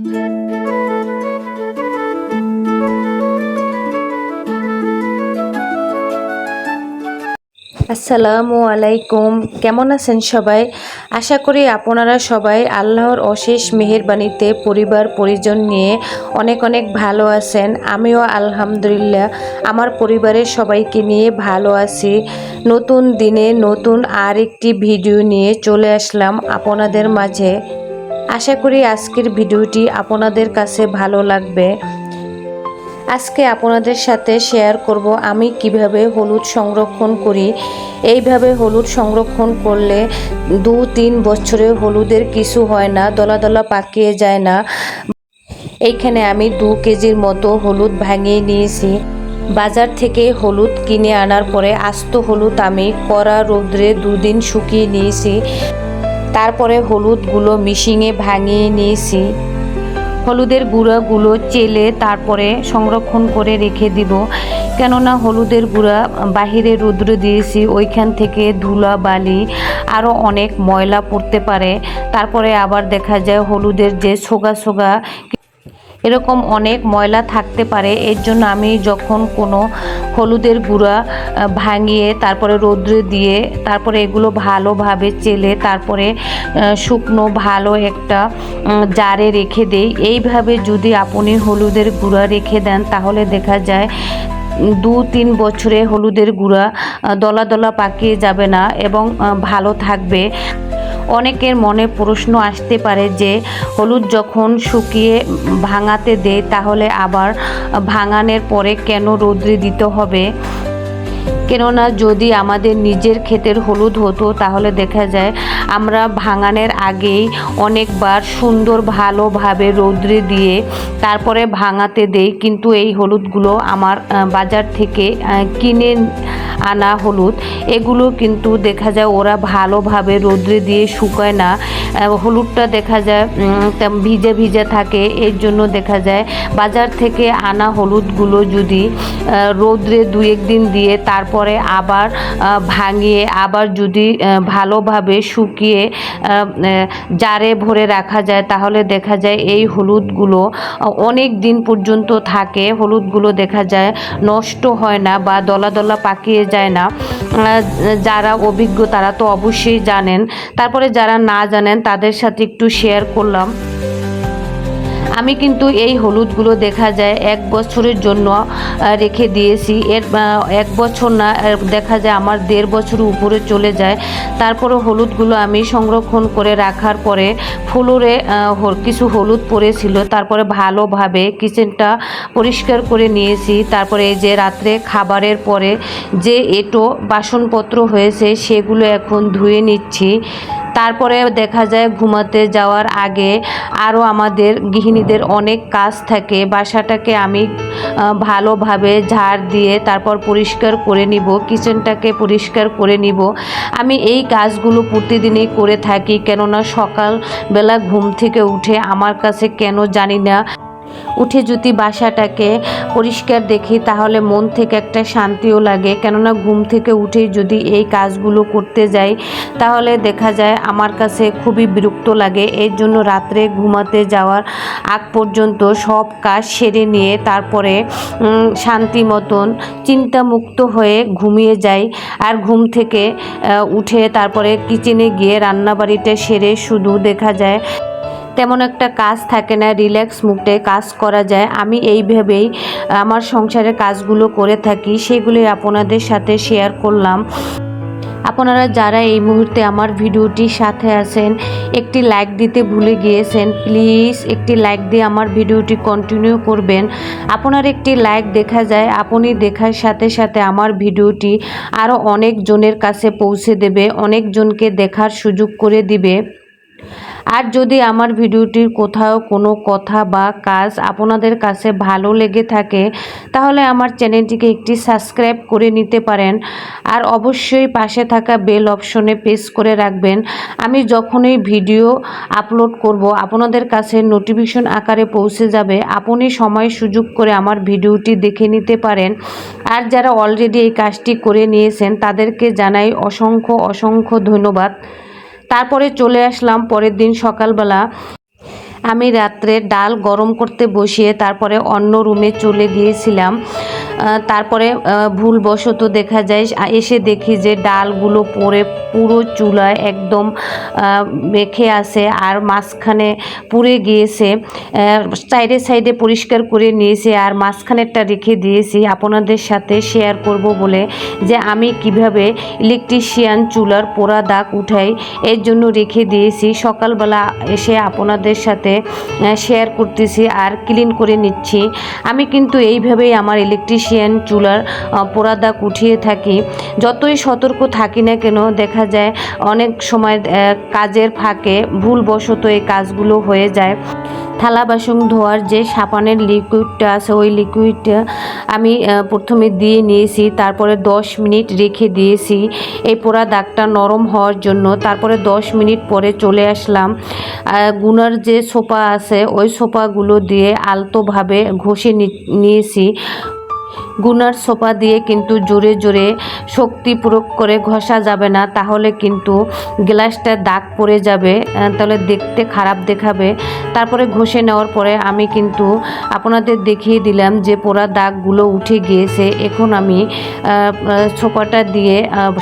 আসসালামু আলাইকুম, কেমন আছেন সবাই? আশা করি আপনারা সবাই আল্লাহর অশেষ মেহেরবানিতে পরিবার পরিজন নিয়ে অনেক অনেক ভালো আছেন। আমিও আলহামদুলিল্লাহ আমার পরিবারের সবাইকে নিয়ে ভালো আছি। নতুন দিনে নতুন আর একটি ভিডিও নিয়ে চলে আসলাম আপনাদের মাঝে। আশা করি আজকের ভিডিওটি আপনাদের কাছে ভালো লাগবে। আজকে আপনাদের সাথে শেয়ার করব আমি কিভাবে হলুদ সংরক্ষণ করি। এইভাবে হলুদ সংরক্ষণ করলে 2-3 বছরে হলুদের কিছু হয় না, দলা দলা পাকিয়ে যায় না। এইখানে আমি 2 কেজির মতো হলুদ ভাঙিয়ে নিয়েছি। বাজার থেকে হলুদ কিনে আনার পরে আস্ত হলুদ আমি কড়া রোদ্রে 2 দিন শুকিয়ে নিয়েছি। তারপরে হলুদগুলো মিশিয়ে ভাঙিয়ে নিয়েছি। হলুদের গুঁড়াগুলো চেলে তারপরে সংরক্ষণ করে রেখে দিব, কেননা হলুদের গুঁড়া বাহিরে রৌদ্রে দিয়েছি, ওইখান থেকে ধুলা বালি আরও অনেক ময়লা পড়তে পারে। তারপরে আবার দেখা যায় হলুদের যে ছোগা ছোগা এরকম অনেক ময়লা থাকতে পারে। এর জন্য আমি যখন কোনো হলুদের গুঁড়া ভাঙিয়ে তারপরে রৌদ্রে দিয়ে তারপরে এগুলো ভালোভাবে চেলে তারপরে শুকনো ভালো একটা জারে রেখে দেই। এইভাবে যদি আপনি হলুদের গুঁড়া রেখে দেন তাহলে দেখা যায় 2-3 বছরে হলুদের গুঁড়া দলা দলা পাকিয়ে যাবে না এবং ভালো থাকবে। অনেকের মনে প্রশ্ন আসতে পারে যে হলুদ যখন শুকিয়ে ভাঙাতে দেয় তাহলে আবার ভাঙানোর পরে কেন রৌদ্রে দিতে হবে। কেননা যদি আমাদের নিজের ক্ষেতের হলুদ হতো তাহলে দেখা যায় আমরা ভাঙানোর আগেই অনেকবার সুন্দর ভালোভাবে রৌদ্রে দিয়ে তারপরে ভাঙাতে দেই, কিন্তু এই হলুদগুলো আমার বাজার থেকে কিনে আনা হলুদ, এগুলো কিন্তু দেখা যায় ওরা ভালোভাবে রৌদ্রে দিয়ে শুকায় না। হলুদটা দেখা যায় ভিজে ভিজে থাকে। এর জন্য দেখা যায় বাজার থেকে আনা হলুদগুলো যদি রৌদ্রে 2-1 দিন দিয়ে তারপরে আবার ভাঙিয়ে আবার যদি ভালোভাবে শুকিয়ে জারে ভরে রাখা যায় তাহলে দেখা যায় এই হলুদগুলো অনেক দিন পর্যন্ত থাকে। হলুদগুলো দেখা যায় নষ্ট হয় না বা দলা দলা পাকিয়ে যায় না। যারা অভিজ্ঞ তারা তো অবশ্যই জানেন, তারপরে যারা না জানেন তাদের সাথে একটু শেয়ার করলাম। আমি কিন্তু এই হলুদগুলো দেখা যায় 1 বছরের জন্য রেখে দিয়েছি। এর 1 বছর না, দেখা যায় আমার 1.5 বছর উপরে চলে যায়। তারপরে হলুদগুলো আমি সংরক্ষণ করে রাখার পরে ফ্লোরে কিছু হলুদ পড়েছিল, তারপরে ভালোভাবে কিচেনটা পরিষ্কার করে নিয়েছি। তারপরে এই যে রাত্রে খাবারের পরে যে এঁটো বাসনপত্র হয়েছে সেগুলো এখন ধুয়ে নিচ্ছি। তারপরে দেখা যায় ঘুমাতে যাওয়ার আগে আরও আমাদের গৃহিণীদের অনেক কাজ থাকে। বাসাটাকে আমি ভালোভাবে ঝাড় দিয়ে তারপর পরিষ্কার করে নিব, কিচেনটাকে পরিষ্কার করে নিব। আমি এই কাজগুলো প্রতিদিনই করে থাকি, কেননা সকালবেলা ঘুম থেকে উঠে আমার কাছে কেন জানি না উঠে যদি বাসাটাকে পরিষ্কার দেখি তাহলে মন থেকে একটা শান্তিও লাগে। কেননা ঘুম থেকে উঠেই যদি এই কাজগুলো করতে যাই তাহলে দেখা যায় আমার কাছে খুবই বিরক্ত লাগে। এর জন্য রাত্রে ঘুমাতে যাওয়ার আগ পর্যন্ত সব কাজ সেরে নিয়ে তারপরে শান্তি মতন চিন্তামুক্ত হয়ে ঘুমিয়ে যাই। আর ঘুম থেকে উঠে তারপরে কিচেনে গিয়ে রান্নাবাড়িটা সেরে শুধু দেখা যায় তেমন একটা কাজ থাকে না, রিল্যাক্স মুডে কাজ করা যায়। আমি এইভাবেই আমার সংসারের কাজগুলো করে থাকি, সেগুলোই আপনাদের সাথে শেয়ার করলাম। আপনারা যারা এই মুহূর্তে আমার ভিডিওটির সাথে আছেন একটি লাইক দিতে ভুলে গিয়েছেন, প্লিজ একটি লাইক দিয়ে আমার ভিডিওটি কন্টিনিউ করবেন। আপনার একটি লাইক দেখা যায় আপনি দেখার সাথে সাথে আমার ভিডিওটি আরও অনেকজনের কাছে পৌঁছে দেবে, অনেকজনকে দেখার সুযোগ করে দিবে। আর যদি আমার ভিডিওটির কোথাও কোনো কথা বা কাজ আপনাদের কাছে ভালো লেগে থাকে তাহলে আমার চ্যানেলটিকে একটি সাবস্ক্রাইব করে নিতে পারেন। আর অবশ্যই পাশে থাকা বেল অপশনে প্রেস করে রাখবেন। আমি যখনই ভিডিও আপলোড করব আপনাদের কাছে নোটিফিকেশন আকারে পৌঁছে যাবে, আপনি সময় সুযোগ করে আমার ভিডিওটি দেখে নিতে পারেন। আর যারা অলরেডি এই কাজটি করে নিয়েছেন তাদেরকে জানাই অসংখ্য অসংখ্য ধন্যবাদ। তারপরে চলে আসলাম পরের দিন সকালবেলা। আমি রাত্রে ডাল গরম করতে বসিয়ে তারপরে অন্য রুমে চলে গিয়েছিলাম। তারপরে ভুলবশত দেখা যায় এসে দেখি যে ডালগুলো পড়ে পুরো চুলায় একদম মেখে আছে আর মাঝখানে পুড়ে গিয়েছে। সাইডে সাইডে পরিষ্কার করে নিয়েছি আর মাঝখানেরটা রেখে দিয়েছি আপনাদের সাথে শেয়ার করব বলে যে আমি কিভাবে ইলেকট্রিশিয়ান চুলার পোড়া দাগ উঠাই, এর জন্য রেখে দিয়েছি। সকালবেলা এসে আপনাদের সাথে শেয়ার করতেছি আর ক্লিন করে নিচ্ছি। আমি কিন্তু এইভাবেই আমার ইলেকট্রিশিয়ান চুলার পোড়া দাগ উঠিয়ে থাকি। যতই সতর্ক থাকি না কেন দেখা যায় অনেক সময় কাজের ফাঁকে ভুলবশত এই কাজগুলো হয়ে যায়। থালা বাসন ধোয়ার যে সাবানের লিকুইডটা আছে ওই লিকুইডটা আমি প্রথমে দিয়ে নিয়েছি, তারপরে 10 মিনিট রেখে দিয়েছি এই পোড়া দাগটা নরম হওয়ার জন্য। তারপরে 10 মিনিট পরে চলে আসলাম। গুনার যে সোপা আছে ওই সোপাগুলো দিয়ে আলতোভাবে ঘষে নিয়েছি। গুনার সোপা দিয়ে কিন্তু জোরে জোরে শক্তি প্রয়োগ করে ঘষা যাবে না, তাহলে কিন্তু গ্লাসটা দাগ পড়ে যাবে, তাহলে দেখতে খারাপ দেখাবে। তারপরে ঘষে নেওয়ার পরে আমি কিন্তু আপনাদের দেখিয়ে দিলাম যে পোড়া দাগগুলো উঠে গিয়েছে। এখন আমি সোপাটা দিয়ে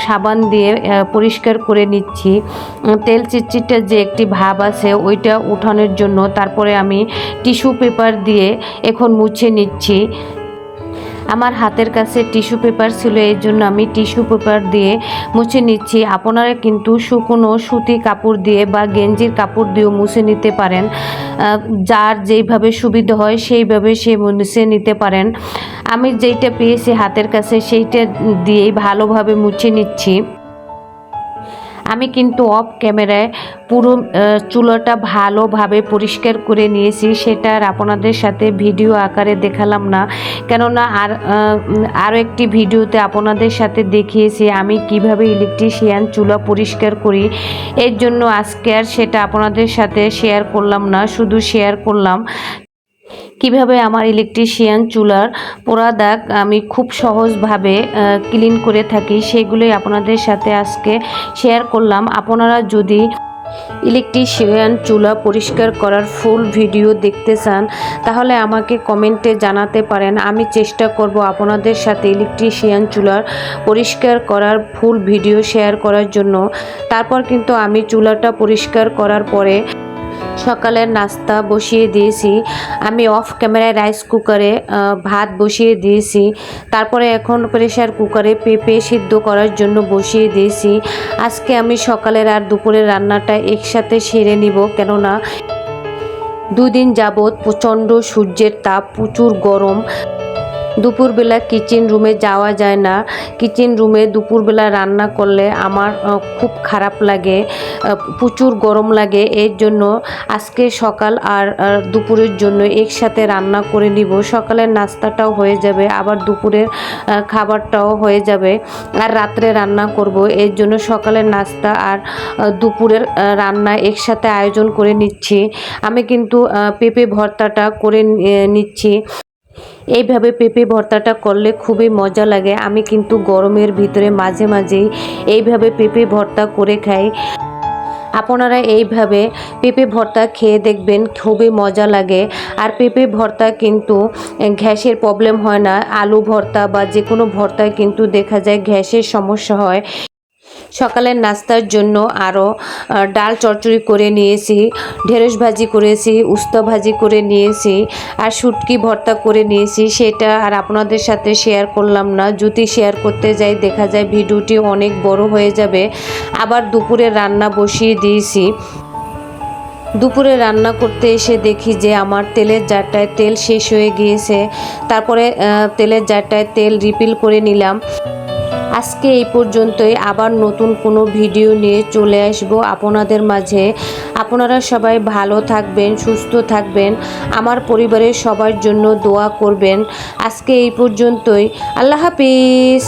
সাবান দিয়ে পরিষ্কার করে নিচ্ছি। তেল চিটচিটে যে একটি ভাব আছে ওইটা উঠানোর জন্য তারপরে আমি টিস্যু পেপার দিয়ে এখন মুছে নিচ্ছি। আমার হাতের কাছে টিস্যু পেপার ছিল, এই জন্য আমি টিস্যু পেপার দিয়ে মুছে নিচ্ছি। আপনারা কিন্তু শুকনো সুতি কাপড় দিয়ে বা গেঞ্জির কাপড় দিয়েও মুছে নিতে পারেন, যার যেইভাবে সুবিধা হয় সেইভাবে সে মুছে নিতে পারেন। আমি যেইটা পেয়েছি হাতের কাছে সেইটা দিয়েই ভালোভাবে মুছে নিচ্ছি। আমি কিন্তু অফ ক্যামেরায় পুরো চুলাটা ভালোভাবে পরিষ্কার করে নিয়েছি, সেটা আর আপনাদের সাথে ভিডিও আকারে দেখালাম না, কেননা আরও একটি ভিডিওতে আপনাদের সাথে দেখিয়েছি আমি কিভাবে ইলেকট্রিশিয়ান চুলা পরিষ্কার করি। এর জন্য আজকে আর সেটা আপনাদের সাথে শেয়ার করলাম না, শুধু শেয়ার করলাম কিভাবে আমার ইলেকট্রিশিয়ান চুলার পোড়া দাগ আমি খুব সহজভাবে ক্লিন করে থাকি, সেগুলোই আপনাদের সাথে আজকে শেয়ার করলাম। আপনারা যদি ইলেকট্রিশিয়ান চুলা পরিষ্কার করার ফুল ভিডিও দেখতে চান তাহলে আমাকে কমেন্টে জানাতে পারেন। আমি চেষ্টা করব আপনাদের সাথে ইলেকট্রিশিয়ান চুলার পরিষ্কার করার ফুল ভিডিও শেয়ার করার জন্য। তারপর কিন্তু আমি চুলাটা পরিষ্কার করার পরে সকালের নাস্তা বসিয়ে দিয়েছি। আমি অফ ক্যামেরায় রাইস কুকারে ভাত বসিয়ে দিয়েছি। তারপরে এখন প্রেশার কুকারে পেঁপে সিদ্ধ করার জন্য বসিয়ে দিয়েছি। আজকে আমি সকালের আর দুপুরের রান্নাটা একসাথে সেরে নিব, কেননা 2 দিন যাবৎ প্রচণ্ড সূর্যের তাপ, প্রচুর গরম। দুপুরবেলা কিচেন রুমে যাওয়া যায় না। কিচেন রুমে দুপুরবেলা রান্না করলে আমার খুব খারাপ লাগে, প্রচুর গরম লাগে। এর জন্য আজকে সকাল আর দুপুরের জন্য একসাথে রান্না করে নিব। সকালের নাস্তাটাও হয়ে যাবে, আবার দুপুরের খাবারটাও হয়ে যাবে, আর রাত্রে রান্না করব। এর জন্য সকালের নাস্তা আর দুপুরের রান্না একসাথে আয়োজন করে নিচ্ছি। আমি কিন্তু পেঁপে ভর্তাটা করে নিচ্ছি। এইভাবে পেঁপে ভর্তাটা করলে খুবই মজা লাগে। আমি কিন্তু গরমের ভিতরে মাঝে মাঝেই এইভাবে পেঁপে ভর্তা করে খাই। আপনারা এইভাবে পেঁপে ভর্তা খেয়ে দেখবেন, খুবই মজা লাগে। আর পেঁপে ভর্তা কিন্তু গ্যাসের প্রবলেম হয় না। আলু ভর্তা বা যে কোনো ভর্তায় কিন্তু দেখা যায় গ্যাসের সমস্যা হয়। সকালের নাস্তার জন্য আরও ডাল চচ্চড়ি করে নিয়েছি, ঢেঁড়স ভাজি করেছি, উস্তা ভাজি করে নিয়েছি, আর শুটকি ভর্তা করে নিয়েছি। সেটা আর আপনাদের সাথে শেয়ার করলাম না, যদি শেয়ার করতে যাই দেখা যায় ভিডিওটি অনেক বড় হয়ে যাবে। আবার দুপুরে রান্না বসিয়ে দিয়েছি। দুপুরে রান্না করতে এসে দেখি যে আমার তেলের জারটায় তেল শেষ হয়ে গিয়েছে। তারপরে তেলের জারটায় তেল রিফিল করে নিলাম। আজকে এই পর্যন্তই, আবার নতুন কোনো ভিডিও নিয়ে চলে আসব আপনাদের মাঝে। আপনারা সবাই ভালো থাকবেন, সুস্থ থাকবেন, আমার পরিবারের সবার জন্য দোয়া করবেন। আজকে এই পর্যন্তই, আল্লাহ হাফিজ।